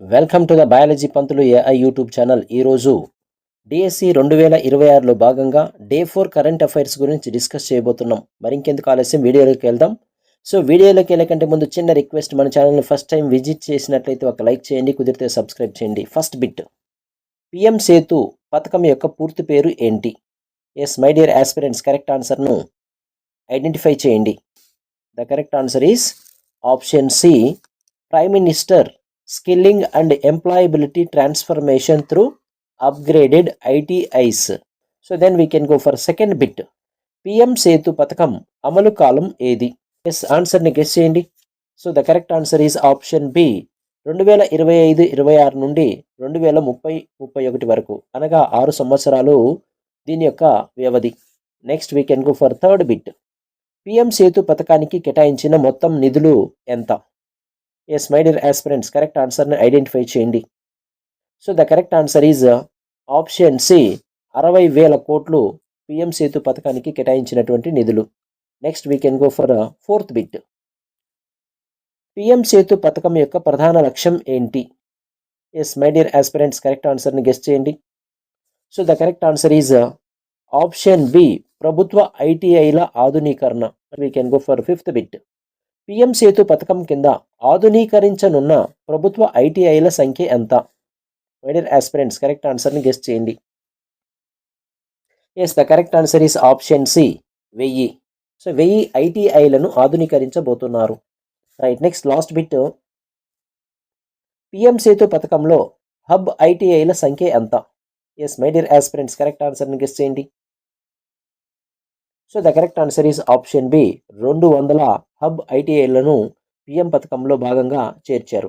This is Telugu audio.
Welcome to the biology Pantulu AI YouTube channel. ఈరోజు డిఎస్సి 2026లో భాగంగా డే 4 కరెంట్ అఫైర్స్ గురించి డిస్కస్ చేయబోతున్నాం. మరి ఇంకెందుకు ఆలస్యం, వీడియోలోకి వెళ్దాం. సో వీడియోలోకి వెళ్ళకంటే ముందు చిన్న రిక్వెస్ట్, మన ఛానల్ని ఫస్ట్ టైం విజిట్ చేసినట్లయితే ఒక లైక్ చేయండి, కుదిరితే సబ్స్క్రైబ్ చేయండి. ఫస్ట్ బిట్, పిఎం సేతు పథకం యొక్క పూర్తి పేరు ఏంటి? Yes my dear aspirants, correct ఆన్సర్ను ఐడెంటిఫై చేయండి. The correct answer is option C, prime minister skilling and employability transformation through upgraded ITIs. So then we can go for second bit. PM Setu పథకం అమలు కాలం ఏది? ఎస్, ఆన్సర్ని గెస్ చేయండి. So the correct answer is option B, 2025-26 నుండి 2030-31 వరకు, అనగా 6 సంవత్సరాలు దీని యొక్క వ్యవధి. Next we can go for third bit. PM Setu పథకానికి కేటాయించిన మొత్తం నిధులు ఎంత? Yes my dear aspirants, correct ఆన్సర్ని ఐడెంటిఫై చేయండి. So the correct answer is option C, 60,000 కోట్లు పిఎం సేతు పథకానికి కేటాయించినటువంటి నిధులు. Next we can go for fourth bit. PM Setu పథకం యొక్క ప్రధాన లక్ష్యం ఏంటి? Yes my dear aspirants, correct ఆన్సర్ని గెస్ చేయండి. So the correct answer is option B, ప్రభుత్వ ఐటీఐల ఆధునీకరణ. We can go for fifth bit. PM Setu పథకం కింద ఆధునీకరించనున్న ప్రభుత్వ ఐటీఐల సంఖ్య ఎంత? మై డియర్ ఆస్పిరెంట్స్, కరెక్ట్ ఆన్సర్ని గెస్ చేయండి. Yes, the correct answer is option C, 1000. So 1000 ఐటీఐలను ఆధునీకరించబోతున్నారు. Right, next last bit. PM Setu పథకంలో హబ్ ఐటీఐల సంఖ్య ఎంత? Yes my dear aspirants, correct ఆన్సర్ని గెస్ చేయండి. So the correct answer is option B, 200 hub ఐటీఐలను పిఎం పథకంలో భాగంగా చేర్చారు.